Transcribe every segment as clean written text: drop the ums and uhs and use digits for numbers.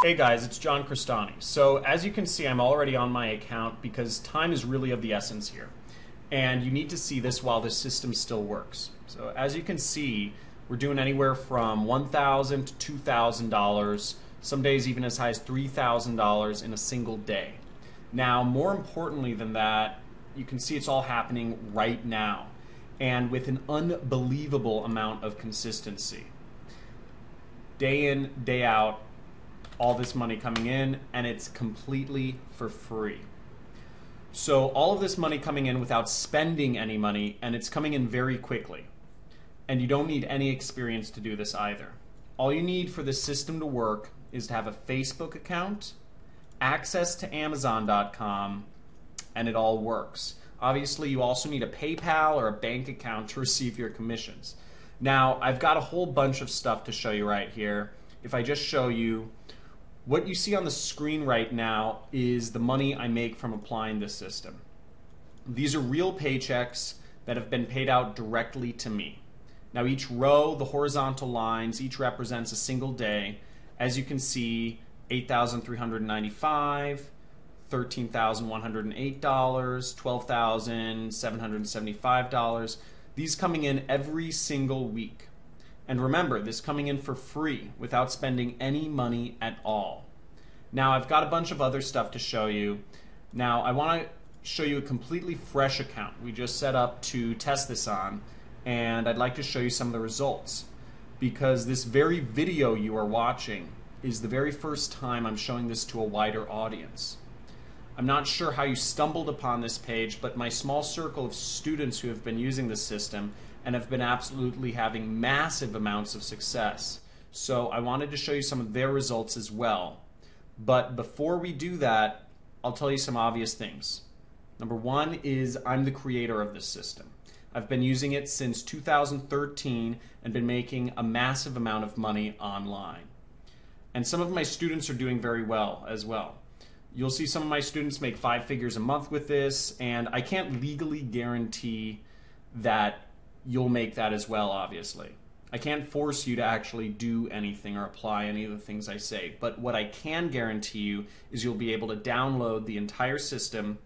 Hey guys, it's John Cristani. So as you can see, I'm already on my account because time is really of the essence here. And you need to see this while the system still works. So as you can see, we're doing anywhere from $1,000 to $2,000, some days even as high as $3,000 in a single day. Now, more importantly than that, you can see it's all happening right now and with an unbelievable amount of consistency. Day in, day out, all this money coming in, and it's completely for free. So all of this money coming in without spending any money, and it's coming in very quickly. And you don't need any experience to do this either. All you need for this system to work is to have a Facebook account, access to Amazon.com, and it all works. Obviously, you also need a PayPal or a bank account to receive your commissions. Now, I've got a whole bunch of stuff to show you right here. If I just show you, what you see on the screen right now is the money I make from applying this system. These are real paychecks that have been paid out directly to me. Now each row, the horizontal lines, each represents a single day. As you can see, $8,395, $13,108, $12,775. These coming in every single week. And remember, this coming in for free without spending any money at all. Now, I've got a bunch of other stuff to show you. Now, I want to show you a completely fresh account we just set up to test this on, and I'd like to show you some of the results, because this very video you are watching is the very first time I'm showing this to a wider audience. I'm not sure how you stumbled upon this page, but my small circle of students who have been using this system and have been absolutely having massive amounts of success. So I wanted to show you some of their results as well. But before we do that, I'll tell you some obvious things. Number one is I'm the creator of this system. I've been using it since 2013 and been making a massive amount of money online. And some of my students are doing very well as well. You'll see some of my students make 5 figures a month with this, and I can't legally guarantee that you'll make that as well, obviously. I can't force you to actually do anything or apply any of the things I say, but what I can guarantee you is you'll be able to download the entire system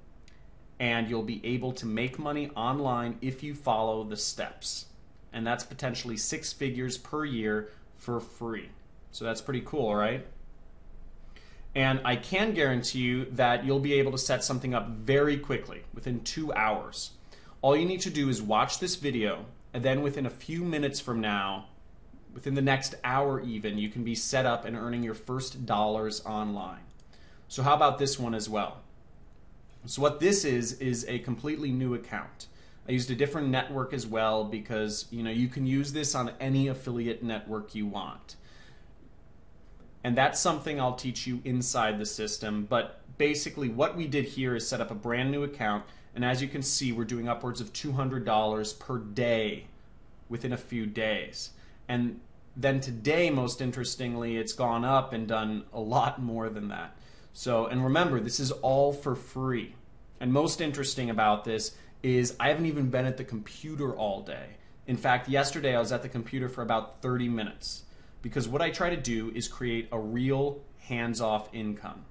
and you'll be able to make money online if you follow the steps. And that's potentially 6 figures per year for free. So that's pretty cool, right? And I can guarantee you that you'll be able to set something up very quickly, within 2 hours. All you need to do is watch this video, and then within a few minutes from now, within the next hour even, you can be set up and earning your first dollars online. So how about this one as well? So what this is a completely new account. I used a different network as well because you can use this on any affiliate network you want. And that's something I'll teach you inside the system, but basically what we did here is set up a brand new account. And as you can see, we're doing upwards of $200 per day within a few days. And then today, most interestingly, it's gone up and done a lot more than that. So, and remember, this is all for free. And most interesting about this is I haven't even been at the computer all day. In fact, yesterday I was at the computer for about 30 minutes. Because what I try to do is create a real hands-off income.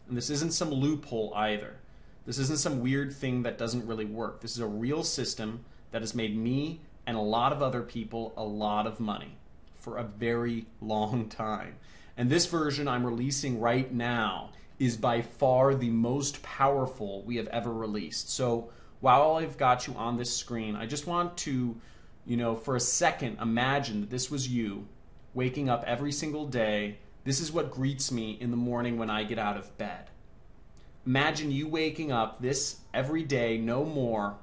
And this isn't some loophole either. This isn't some weird thing that doesn't really work. This is a real system that has made me and a lot of other people a lot of money for a very long time. And this version I'm releasing right now is by far the most powerful we have ever released. So while I've got you on this screen, I just want to, for a second, imagine that this was you waking up every single day. This is what greets me in the morning when I get out of bed. Imagine you waking up this every day, no more.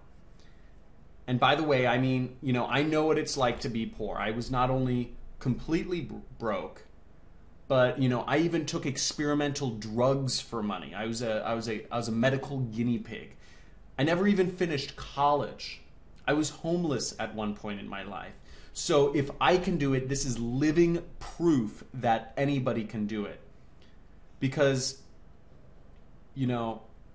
And by the way, I mean, I know what it's like to be poor. I was not only completely broke, but I even took experimental drugs for money. I was a medical guinea pig. I never even finished college. I was homeless at one point in my life. So if I can do it, this is living proof that anybody can do it. Because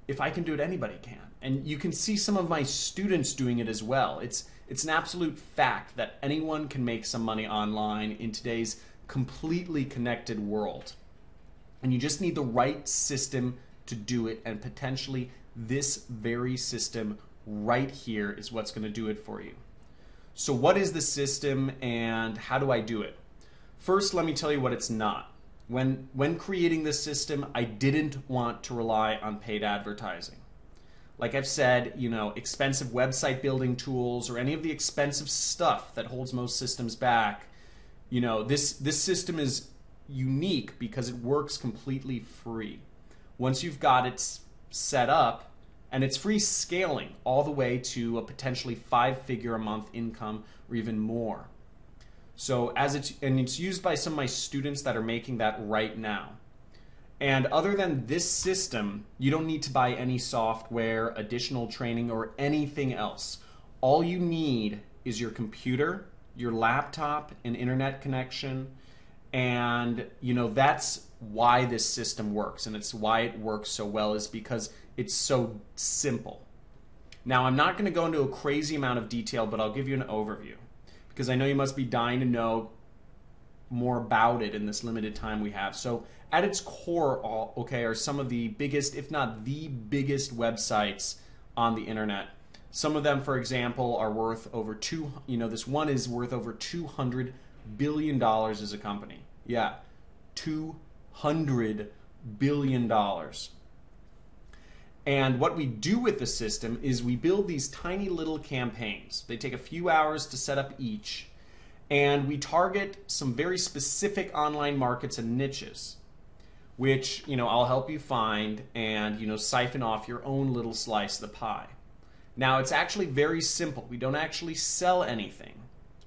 if I can do it, anybody can. And you can see some of my students doing it as well. It's an absolute fact that anyone can make some money online in today's completely connected world. And you just need the right system to do it, and potentially this very system right here is what's going to do it for you. So what is the system and how do I do it? First, let me tell you what it's not. When creating this system, I didn't want to rely on paid advertising. Like I've said, expensive website building tools or any of the expensive stuff that holds most systems back, this system is unique because it works completely free. Once you've got it set up, and it's free scaling all the way to a potentially 5-figure a month income or even more. So it's used by some of my students that are making that right now. And other than this system, you don't need to buy any software, additional training, or anything else. All you need is your computer, your laptop, an internet connection, and that's why this system works, and it's why it works so well is because it's so simple. Now, I'm not going to go into a crazy amount of detail, but I'll give you an overview because I know you must be dying to know more about it in this limited time we have. So at its core, are some of the biggest, if not the biggest websites on the internet. Some of them, for example, are worth over this one is worth over $200 billion as a company. Yeah, $200 billion. And what we do with the system is we build these tiny little campaigns. They take a few hours to set up each, and we target some very specific online markets and niches, which I'll help you find and siphon off your own little slice of the pie. Now, it's actually very simple. We don't actually sell anything,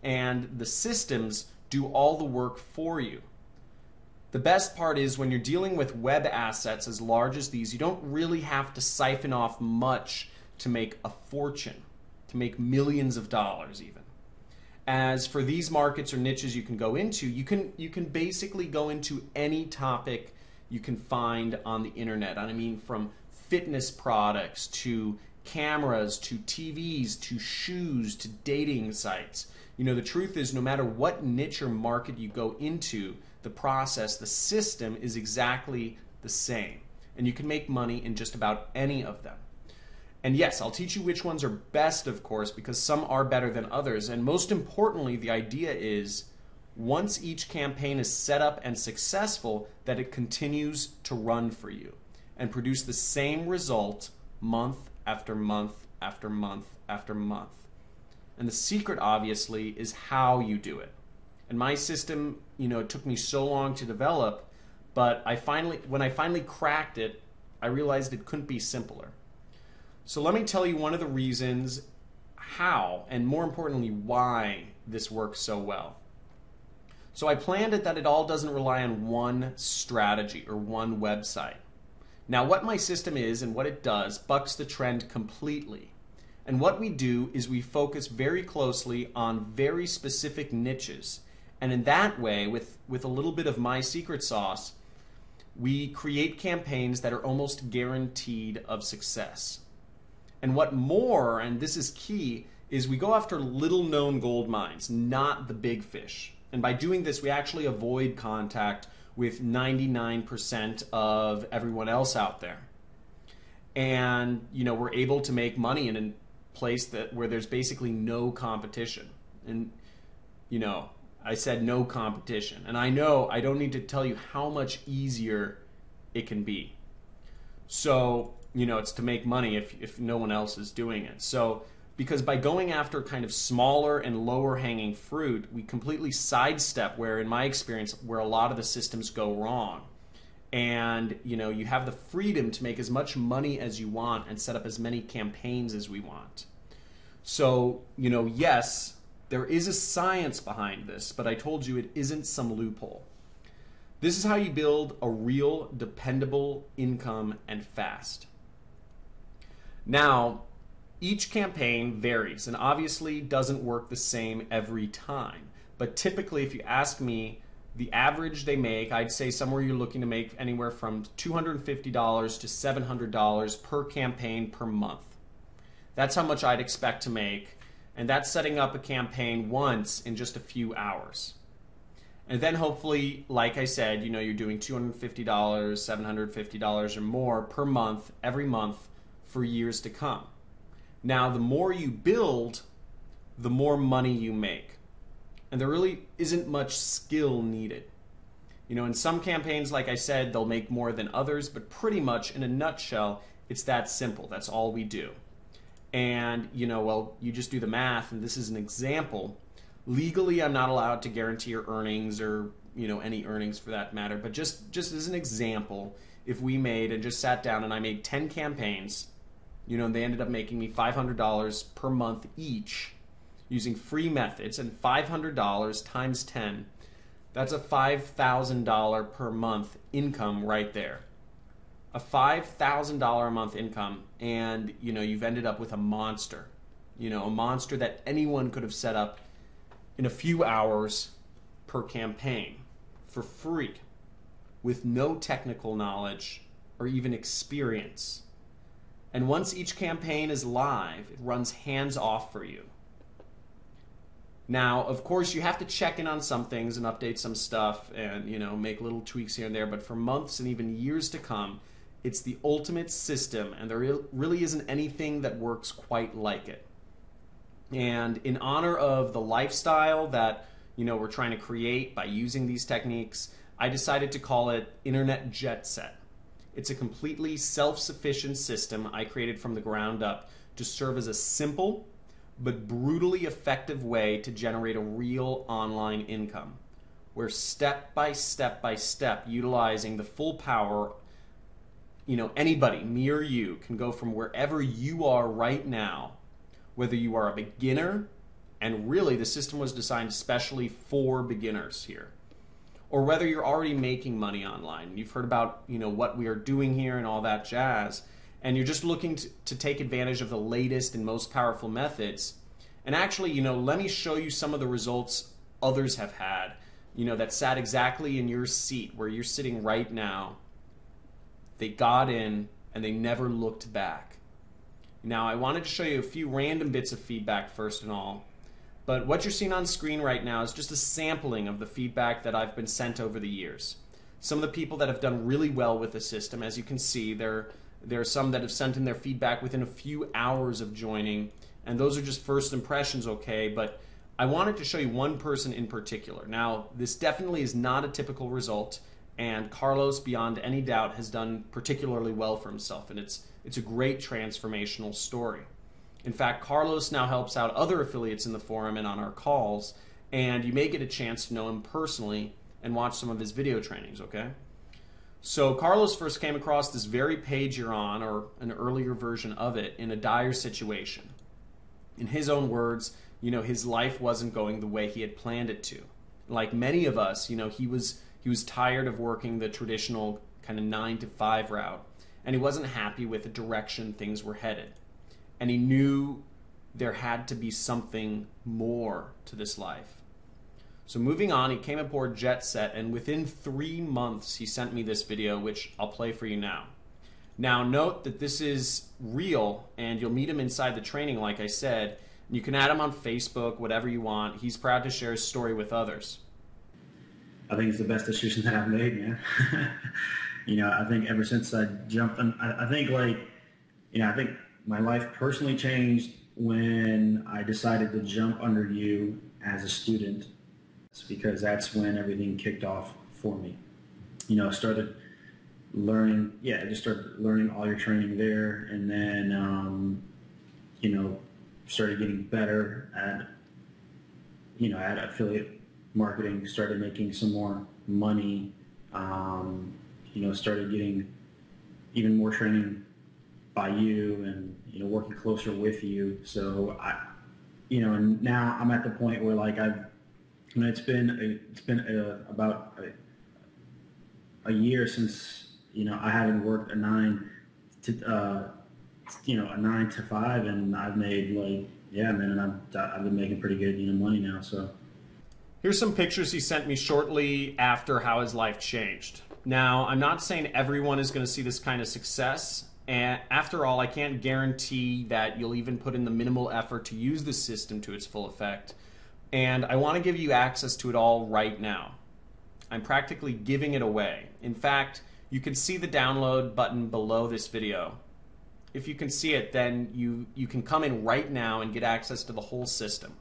and the systems do all the work for you. The best part is when you're dealing with web assets as large as these, you don't really have to siphon off much to make a fortune, to make millions of dollars even. As for these markets or niches you can go into, you can basically go into any topic you can find on the internet. I mean, from fitness products to cameras to TVs to shoes to dating sites. The truth is, no matter what niche or market you go into, the process, the system is exactly the same. And you can make money in just about any of them. And yes, I'll teach you which ones are best, of course, because some are better than others. And most importantly, the idea is once each campaign is set up and successful, that it continues to run for you and produce the same result month after month after month after month. And the secret, obviously, is how you do it. And my system, it took me so long to develop, but when I finally cracked it, I realized it couldn't be simpler. So let me tell you one of the reasons how, and more importantly, why this works so well. So I planned it that it all doesn't rely on one strategy or one website. Now, what my system is and what it does bucks the trend completely. And what we do is we focus very closely on very specific niches. And in that way, with a little bit of my secret sauce, we create campaigns that are almost guaranteed of success. And what more, and this is key, is we go after little known gold mines, not the big fish. And by doing this, we actually avoid contact with 99% of everyone else out there. And we're able to make money in a place where there's basically no competition. And I said no competition. And I know I don't need to tell you how much easier it can be. So, it's to make money if no one else is doing it. So, because by going after kind of smaller and lower hanging fruit, we completely sidestep where, in my experience, where a lot of the systems go wrong. And, you have the freedom to make as much money as you want and set up as many campaigns as we want. So, yes, there is a science behind this, but I told you it isn't some loophole. This is how you build a real, dependable income and fast. Now, each campaign varies and obviously doesn't work the same every time. But typically, if you ask me, the average they make, I'd say somewhere you're looking to make anywhere from $250 to $700 per campaign per month. That's how much I'd expect to make. And that's setting up a campaign once in just a few hours. And then hopefully, like I said, you're doing $250, $750 or more per month, every month for years to come. Now, the more you build, the more money you make. And there really isn't much skill needed. In some campaigns, like I said, they'll make more than others, but pretty much in a nutshell, it's that simple. That's all we do. And, well, you just do the math, and this is an example. Legally, I'm not allowed to guarantee your earnings or, any earnings for that matter, but just as an example, if we made and just sat down and I made 10 campaigns, and they ended up making me $500 per month each using free methods, and $500 times 10, that's a $5,000 per month income right there. A $5,000 a month income, and you've ended up with a monster. A monster that anyone could have set up in a few hours per campaign for free with no technical knowledge or even experience. And once each campaign is live, it runs hands off for you. Now, of course, you have to check in on some things and update some stuff and, make little tweaks here and there, but for months and even years to come, it's the ultimate system, and there really isn't anything that works quite like it. And in honor of the lifestyle that, we're trying to create by using these techniques, I decided to call it Internet Jet Set. It's a completely self-sufficient system I created from the ground up to serve as a simple but brutally effective way to generate a real online income, where step by step, utilizing the full power, anybody, me or you, can go from wherever you are right now, whether you are a beginner, and really the system was designed especially for beginners here, or whether you're already making money online. You've heard about, what we are doing here and all that jazz, and you're just looking to take advantage of the latest and most powerful methods. And actually, let me show you some of the results others have had, that sat exactly in your seat where you're sitting right now. They got in and they never looked back. Now, I wanted to show you a few random bits of feedback first and all, but what you're seeing on screen right now is just a sampling of the feedback that I've been sent over the years. Some of the people that have done really well with the system, as you can see, there are some that have sent in their feedback within a few hours of joining, and those are just first impressions, okay, but I wanted to show you one person in particular. Now, this definitely is not a typical result, and Carlos, beyond any doubt, has done particularly well for himself, and it's a great transformational story. In fact, Carlos now helps out other affiliates in the forum and on our calls, and you may get a chance to know him personally and watch some of his video trainings, okay? So Carlos first came across this very page you're on, or an earlier version of it, in a dire situation. In his own words, his life wasn't going the way he had planned it to. Like many of us, he was tired of working the traditional kind of 9-to-5 route, and he wasn't happy with the direction things were headed. And he knew there had to be something more to this life. So moving on, he came aboard Jet Set, and within 3 months, he sent me this video, which I'll play for you now. Now, note that this is real, and you'll meet him inside the training, like I said. You can add him on Facebook, whatever you want. He's proud to share his story with others. I think it's the best decision that I've made, man. I think ever since I jumped on, I think my life personally changed when I decided to jump under you as a student. It's because that's when everything kicked off for me. Started learning, I just started learning all your training there, and then, started getting better at affiliate marketing, started making some more money, started getting even more training by you and, working closer with you. So and now I'm at the point where it's been about a year since, I haven't worked a 9 to 5, and I've made I've been making pretty good, money now. So here's some pictures he sent me shortly after how his life changed. Now, I'm not saying everyone is going to see this kind of success, and after all, I can't guarantee that you'll even put in the minimal effort to use the system to its full effect, and I want to give you access to it all right now. I'm practically giving it away. In fact, you can see the download button below this video. If you can see it, then you can come in right now and get access to the whole system.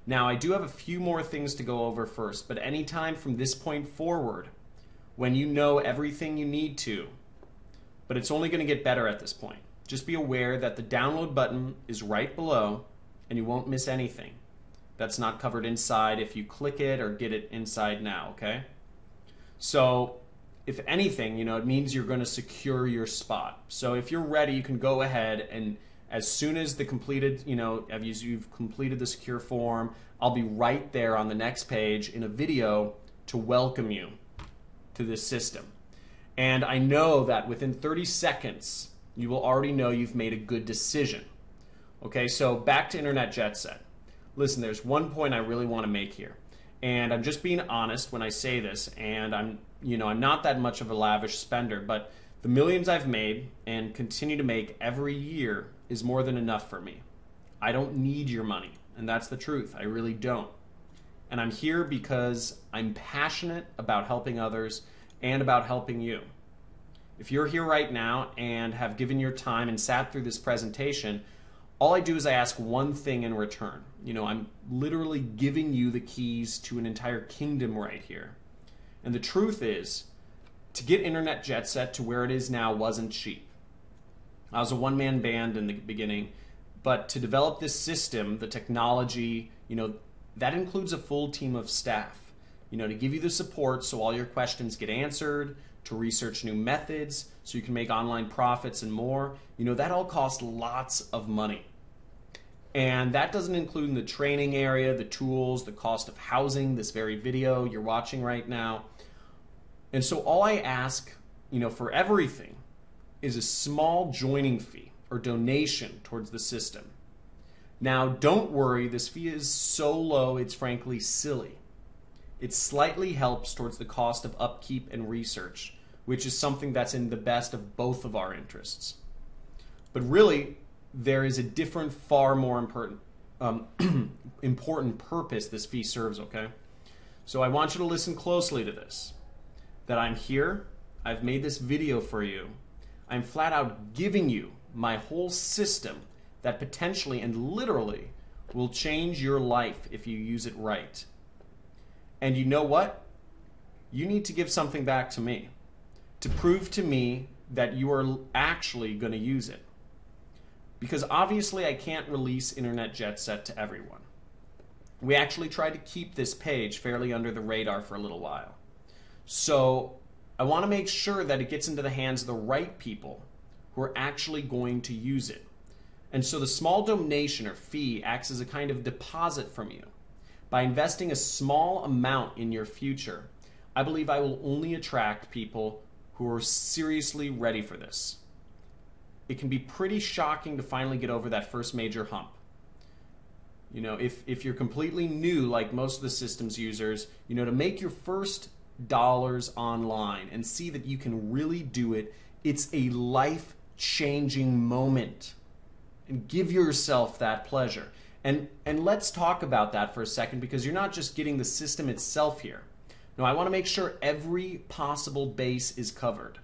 Now, I do have a few more things to go over first, but anytime from this point forward, when you know everything you need to, but it's only going to get better at this point, just be aware that the download button is right below and you won't miss anything that's not covered inside if you click it or get it inside now, okay? So if anything, it means you're going to secure your spot. So if you're ready, you can go ahead and as soon as the completed, you've completed the secure form, I'll be right there on the next page in a video to welcome you to this system. And I know that within 30 seconds, you will already know you've made a good decision. Okay, so back to Internet Jet Set. Listen, there's one point I really want to make here. And I'm just being honest when I say this, and I'm not that much of a lavish spender, but the millions I've made and continue to make every year is more than enough for me. I don't need your money, and that's the truth. I really don't. And I'm here because I'm passionate about helping others and about helping you. If you're here right now and have given your time and sat through this presentation, all I do is I ask one thing in return. I'm literally giving you the keys to an entire kingdom right here. And the truth is, to get Internet Jet Set to where it is now wasn't cheap. I was a one-man band in the beginning, but to develop this system, the technology, that includes a full team of staff, to give you the support so all your questions get answered, to research new methods so you can make online profits and more. That all costs lots of money. And that doesn't include the training area, the tools, the cost of housing, this very video you're watching right now. And so all I ask, for everything is a small joining fee or donation towards the system. Now, don't worry, this fee is so low, it's frankly silly. It slightly helps towards the cost of upkeep and research, which is something that's in the best of both of our interests. But really, there is a different, far more important purpose this fee serves, okay? So I want you to listen closely to this. That I'm here, I've made this video for you, I'm flat out giving you my whole system that potentially and literally will change your life if you use it right. And you know what? You need to give something back to me to prove to me that you are actually going to use it. Because obviously I can't release Internet Jet Set to everyone. We actually tried to keep this page fairly under the radar for a little while. So I want to make sure that it gets into the hands of the right people who are actually going to use it. And so the small donation or fee acts as a kind of deposit from you. By investing a small amount in your future, I believe I will only attract people who are seriously ready for this. It can be pretty shocking to finally get over that first major hump. If you're completely new, like most of the systems users, to make your first dollars online and see that you can really do it, it's a life-changing moment. And give yourself that pleasure. And let's talk about that for a second, because you're not just getting the system itself here. No, I want to make sure every possible base is covered.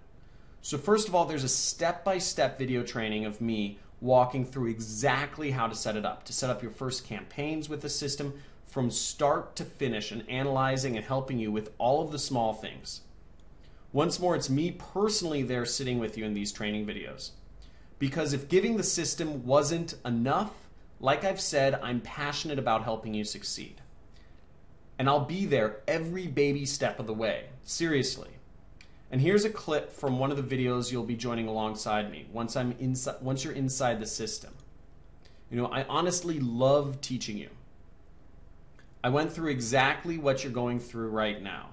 So first of all, there's a step-by-step video training of me walking through exactly how to set it up, to set up your first campaigns with the system from start to finish, and analyzing and helping you with all of the small things. Once more, it's me personally there sitting with you in these training videos. Because if giving the system wasn't enough, like I've said, I'm passionate about helping you succeed. And I'll be there every baby step of the way, seriously. And here's a clip from one of the videos you'll be joining alongside me once you're inside the system. I honestly love teaching you. I went through exactly what you're going through right now.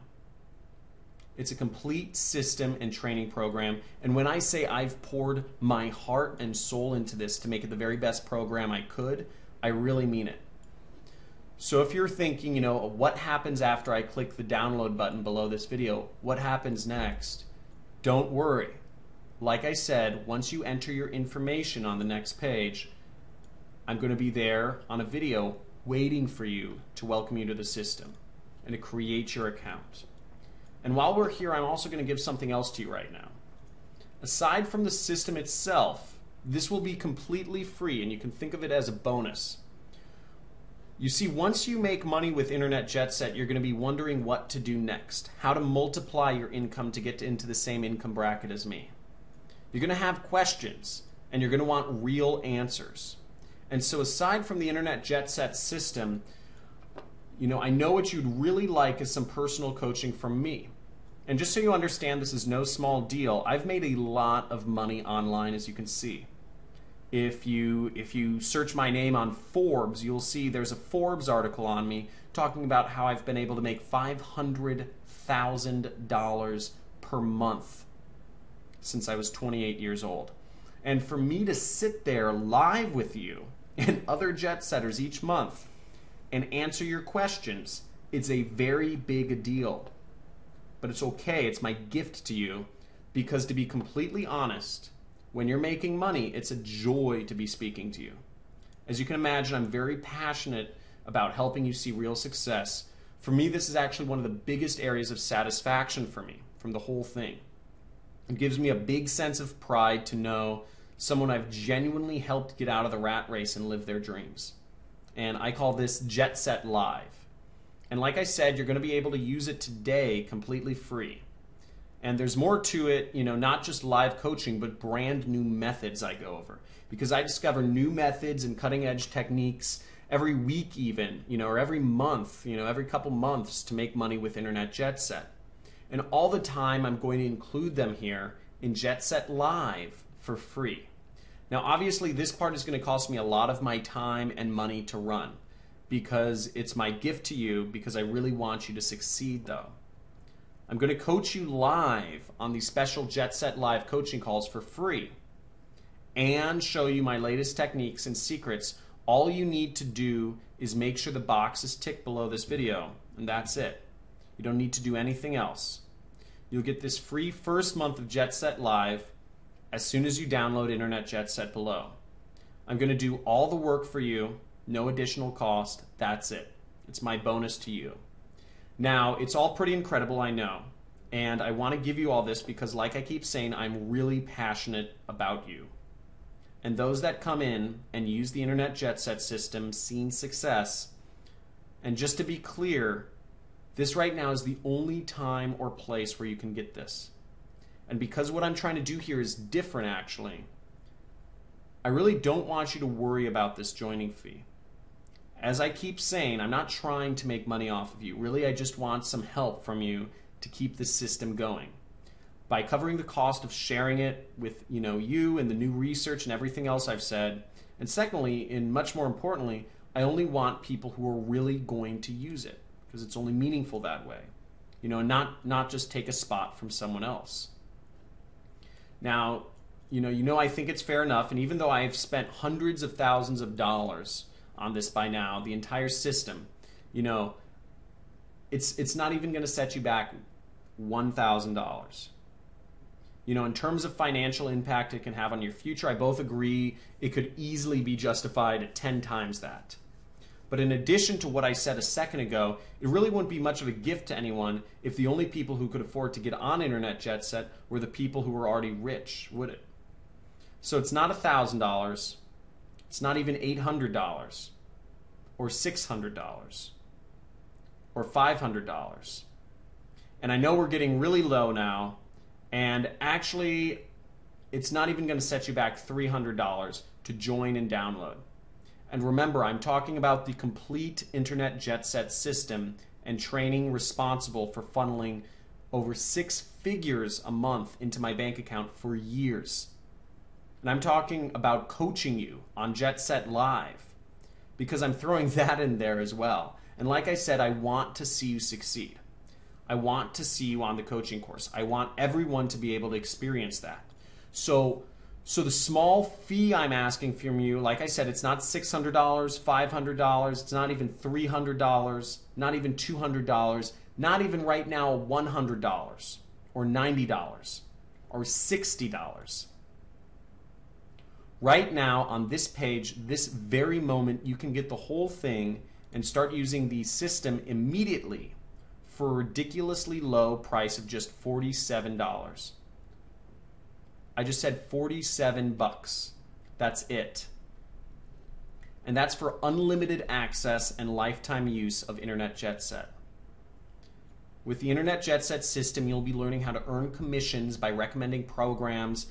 It's a complete system and training program. And when I say I've poured my heart and soul into this to make it the very best program I could, I really mean it. So if you're thinking, what happens after I click the download button below this video? What happens next? Don't worry. Like I said, once you enter your information on the next page, I'm going to be there on a video waiting for you to welcome you to the system and to create your account. And while we're here, I'm also going to give something else to you right now. Aside from the system itself, this will be completely free, and you can think of it as a bonus. You see, once you make money with Internet Jet Set, you're going to be wondering what to do next, how to multiply your income to get into the same income bracket as me. You're going to have questions, and you're going to want real answers. And so aside from the Internet Jet Set system, I know what you'd really like is some personal coaching from me. And just so you understand, this is no small deal. I've made a lot of money online, as you can see. If you search my name on Forbes, you'll see there's a Forbes article on me talking about how I've been able to make $500,000 per month since I was 28 years old. And for me to sit there live with you and other jet setters each month and answer your questions, it's a very big deal. But it's okay, it's my gift to you, because to be completely honest, when you're making money, it's a joy to be speaking to you. As you can imagine, I'm very passionate about helping you see real success. For me, this is actually one of the biggest areas of satisfaction for me from the whole thing. It gives me a big sense of pride to know someone I've genuinely helped get out of the rat race and live their dreams. And I call this Jet Set Live. And like I said, you're going to be able to use it today completely free. And there's more to it, not just live coaching, but brand new methods I go over. Because I discover new methods and cutting edge techniques every week even, or every month, every couple months to make money with Internet Jet Set. And all the time I'm going to include them here in Jet Set Live for free. Now obviously this part is going to cost me a lot of my time and money to run, because it's my gift to you, because I really want you to succeed though. I'm going to coach you live on these special Jet Set Live coaching calls for free and show you my latest techniques and secrets. All you need to do is make sure the box is ticked below this video, and that's it. You don't need to do anything else. You'll get this free first month of Jet Set Live as soon as you download Internet Jet Set below. I'm going to do all the work for you, no additional cost. That's it. It's my bonus to you. Now, it's all pretty incredible, I know, and I want to give you all this because, like I keep saying, I'm really passionate about you. And those that come in and use the Internet Jet Set system, seen success. And just to be clear, this right now is the only time or place where you can get this. And because what I'm trying to do here is different, actually, I really don't want you to worry about this joining fee. As I keep saying, I'm not trying to make money off of you. Really, I just want some help from you to keep the system going. By covering the cost of sharing it with you and the new research and everything else I've said. And secondly, and much more importantly, I only want people who are really going to use it, because it's only meaningful that way. Not just take a spot from someone else. Now, I think it's fair enough, and even though I've spent hundreds of thousands of dollars on this by now, the entire system, it's not even going to set you back $1,000. In terms of financial impact it can have on your future, I both agree it could easily be justified at 10 times that. But in addition to what I said a second ago, it really wouldn't be much of a gift to anyone if the only people who could afford to get on Internet Jet Set were the people who were already rich, would it? So it's not $1,000. It's not even $800 or $600 or $500. And I know we're getting really low now, and actually it's not even going to set you back $300 to join and download. And remember, I'm talking about the complete Internet Jet Set system and training responsible for funneling over 6 figures a month into my bank account for years. And I'm talking about coaching you on Jet Set Live, because I'm throwing that in there as well. And like I said, I want to see you succeed. I want to see you on the coaching course. I want everyone to be able to experience that. So the small fee I'm asking from you, like I said, it's not $600, $500, it's not even $300, not even $200, not even right now $100 or $90 or $60. Right now on this page, this very moment, you can get the whole thing and start using the system immediately for a ridiculously low price of just $47. I just said 47 bucks. That's it. And that's for unlimited access and lifetime use of Internet Jet Set. With the Internet Jet Set system, you'll be learning how to earn commissions by recommending programs,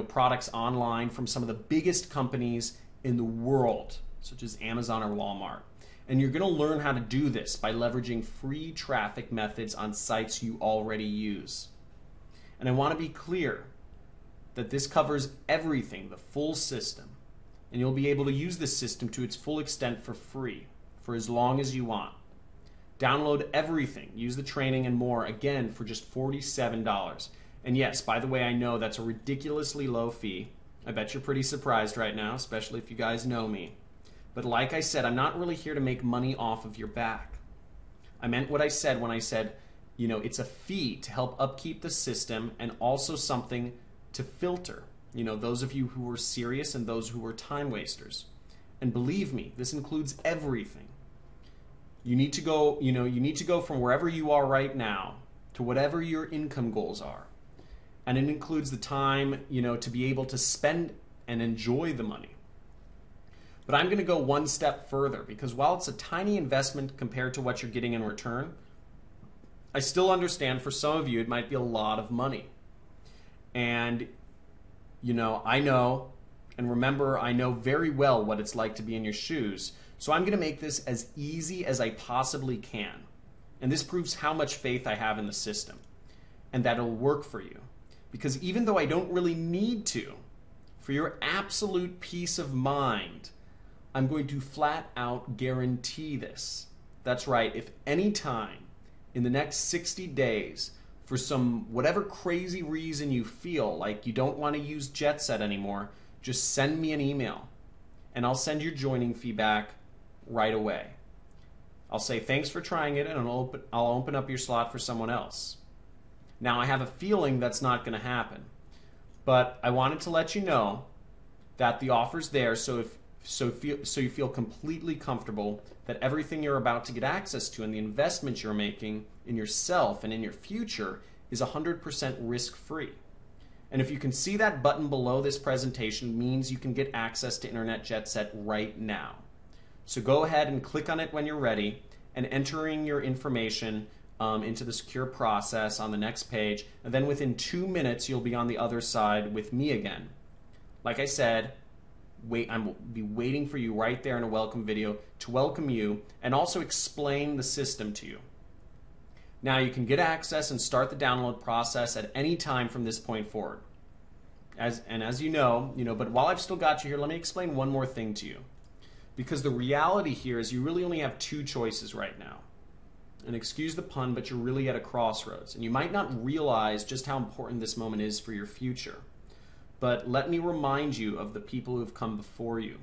products online from some of the biggest companies in the world, such as Amazon or Walmart. And you're going to learn how to do this by leveraging free traffic methods on sites you already use. And I want to be clear that this covers everything, the full system. And you'll be able to use this system to its full extent for free, for as long as you want. Download everything, use the training and more, again, for just $47. And yes, by the way, I know that's a ridiculously low fee. I bet you're pretty surprised right now, especially if you guys know me. But like I said, I'm not really here to make money off of your back. I meant what I said when I said, it's a fee to help upkeep the system and also something to filter, those of you who are serious and those who are time wasters. And believe me, this includes everything. You need to go, from wherever you are right now to whatever your income goals are. And it includes the time, to be able to spend and enjoy the money. But I'm going to go one step further, because while it's a tiny investment compared to what you're getting in return, I still understand for some of you it might be a lot of money. And, I know, and remember, I know very well what it's like to be in your shoes. So I'm going to make this as easy as I possibly can. And this proves how much faith I have in the system and that it'll work for you. Because even though I don't really need to, for your absolute peace of mind, I'm going to flat out guarantee this. That's right, if any time in the next 60 days, for some whatever crazy reason you feel like you don't want to use JetSet anymore, just send me an email and I'll send your joining fee back right away. I'll say thanks for trying it and I'll open up your slot for someone else. Now I have a feeling that's not going to happen, but I wanted to let you know that the offer's there, so you feel completely comfortable that everything you're about to get access to and the investment you're making in yourself and in your future is 100% risk-free. And if you can see that button below this presentation, means you can get access to Internet Jet Set right now. So go ahead and click on it when you're ready and entering your information into the secure process on the next page, and then within 2 minutes you'll be on the other side with me again. Like I said, I'm be waiting for you right there in a welcome video to welcome you and also explain the system to you. Now you can get access and start the download process at any time from this point forward. As you know, but while I've still got you here, let me explain one more thing to you. Because the reality here is you really only have two choices right now. And excuse the pun, but you're really at a crossroads. And you might not realize just how important this moment is for your future. But let me remind you of the people who've come before you,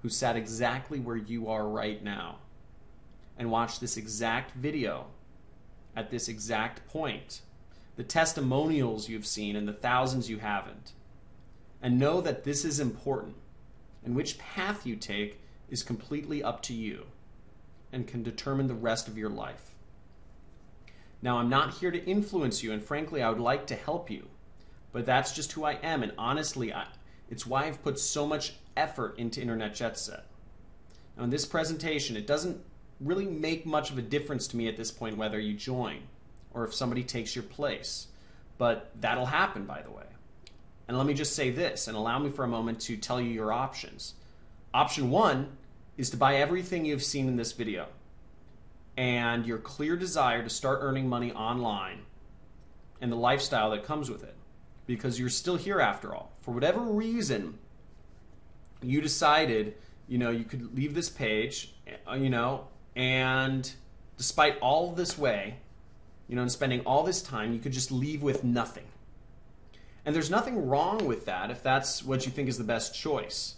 who sat exactly where you are right now, and watched this exact video at this exact point, the testimonials you've seen and the thousands you haven't. And know that this is important, and which path you take is completely up to you and can determine the rest of your life. Now, I'm not here to influence you, and frankly, I would like to help you. But that's just who I am, and honestly, it's why I've put so much effort into Internet Jet Set. Now in this presentation, it doesn't really make much of a difference to me at this point whether you join or if somebody takes your place. But that'll happen, by the way. And let me just say this, and allow me for a moment to tell you your options. Option 1 is to buy everything you've seen in this video and your clear desire to start earning money online and the lifestyle that comes with it. Because you're still here after all. For whatever reason, you decided, you could leave this page, and despite all this way, and spending all this time, you could just leave with nothing. And there's nothing wrong with that if that's what you think is the best choice.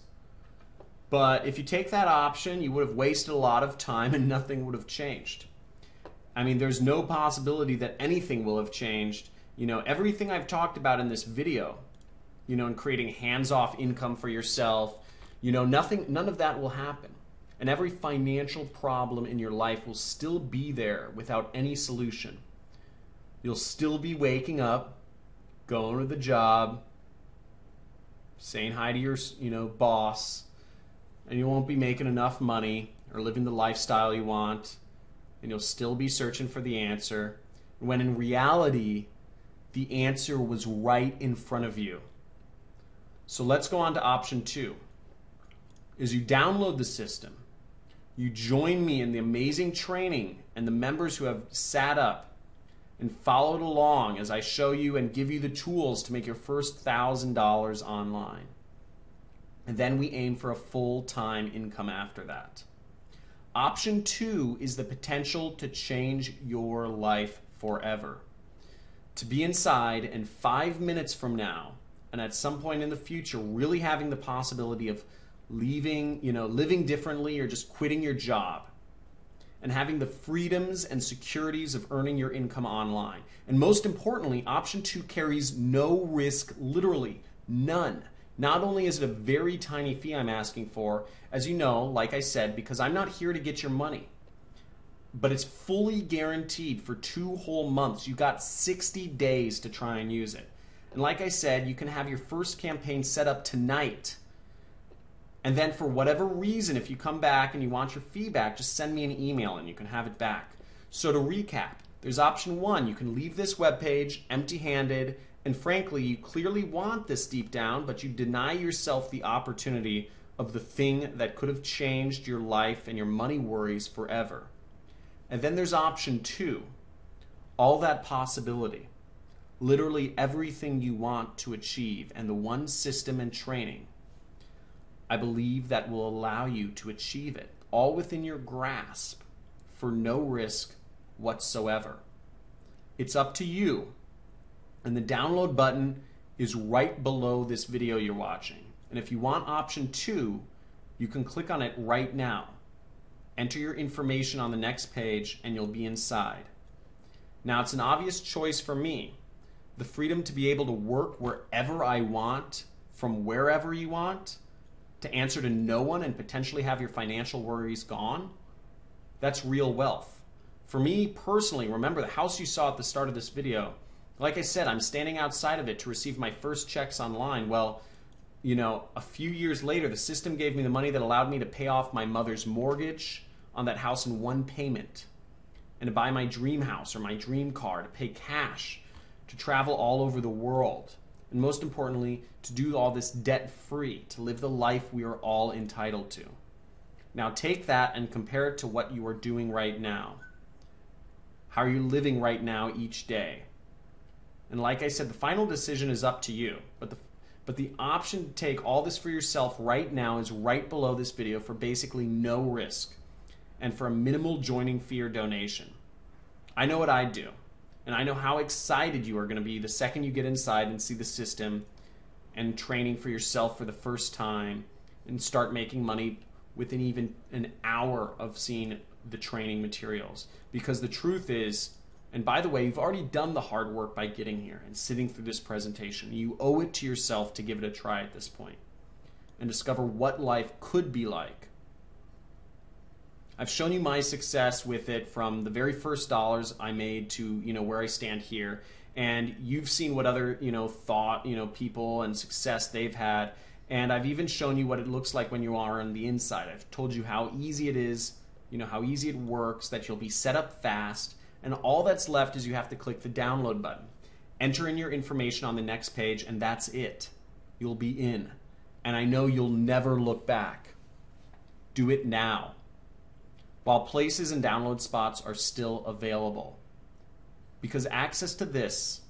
But if you take that option, you would have wasted a lot of time and nothing would have changed. I mean, there's no possibility that anything will have changed. Everything I've talked about in this video, in creating hands-off income for yourself, none of that will happen. and every financial problem in your life will still be there without any solution. You'll still be waking up, going to the job, saying hi to your, boss, and you won't be making enough money or living the lifestyle you want, and you'll still be searching for the answer, when in reality, the answer was right in front of you. So let's go on to option 2. Is you download the system, you join me in the amazing training and the members who have sat up and followed along as I show you and give you the tools to make your first $1,000 online. And then we aim for a full-time income after that. Option 2 is the potential to change your life forever. To be inside and 5 minutes from now, and at some point in the future, really having the possibility of leaving, living differently or just quitting your job, and having the freedoms and securities of earning your income online. And most importantly, option 2 carries no risk, literally none. Not only is it a very tiny fee I'm asking for, as you know, like I said, because I'm not here to get your money, but it's fully guaranteed for 2 whole months. You got 60 days to try and use it. And like I said, you can have your first campaign set up tonight. And then for whatever reason, if you come back and you want your feedback, just send me an email and you can have it back. So to recap, there's option 1. You can leave this webpage empty-handed, and frankly, you clearly want this deep down, but you deny yourself the opportunity of the thing that could have changed your life and your money worries forever. And then there's option 2. All that possibility. Literally everything you want to achieve, and the one system and training I believe that will allow you to achieve it, all within your grasp, for no risk whatsoever. It's up to you, and the download button is right below this video you're watching. And if you want option 2, you can click on it right now. Enter your information on the next page and you'll be inside. Now, it's an obvious choice for me. The freedom to be able to work wherever I want, from wherever you want, to answer to no one and potentially have your financial worries gone, that's real wealth. For me personally, remember the house you saw at the start of this video, like I said, I'm standing outside of it to receive my first checks online. Well, a few years later, the system gave me the money that allowed me to pay off my mother's mortgage on that house in one payment, and to buy my dream house or my dream car, to pay cash, to travel all over the world, and most importantly, to do all this debt-free, to live the life we are all entitled to. Now take that and compare it to what you are doing right now. How are you living right now each day? And like I said, the final decision is up to you, but the option to take all this for yourself right now is right below this video for basically no risk and for a minimal joining fee or donation. I know what I do. And I know how excited you are going to be the second you get inside and see the system and training for yourself for the first time and start making money within even an hour of seeing the training materials. Because the truth is, and by the way, you've already done the hard work by getting here and sitting through this presentation. You owe it to yourself to give it a try at this point and discover what life could be like. I've shown you my success with it from the very first dollars I made to where I stand here, and you've seen what other people and success they've had, and I've even shown you what it looks like when you are on the inside. I've told you how easy it is, how easy it works, that you'll be set up fast, and all that's left is you have to click the download button, enter in your information on the next page, and that's it. You'll be in, and I know you'll never look back. Do it now, while places and download spots are still available. Because access to this,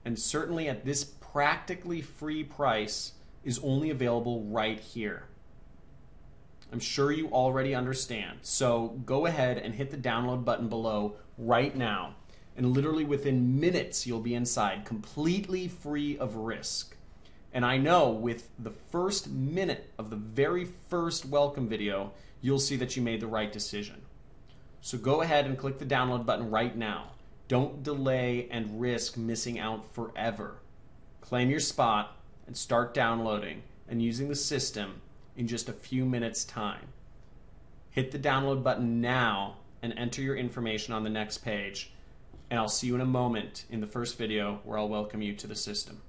and certainly at this practically free price, is only available right here. I'm sure you already understand. So go ahead and hit the download button below right now. And literally within minutes, you'll be inside, completely free of risk. And I know with the first minute of the very first welcome video, you'll see that you made the right decision. So go ahead and click the download button right now. Don't delay and risk missing out forever. Claim your spot and start downloading and using the system in just a few minutes' time. Hit the download button now and enter your information on the next page. And I'll see you in a moment in the first video where I'll welcome you to the system.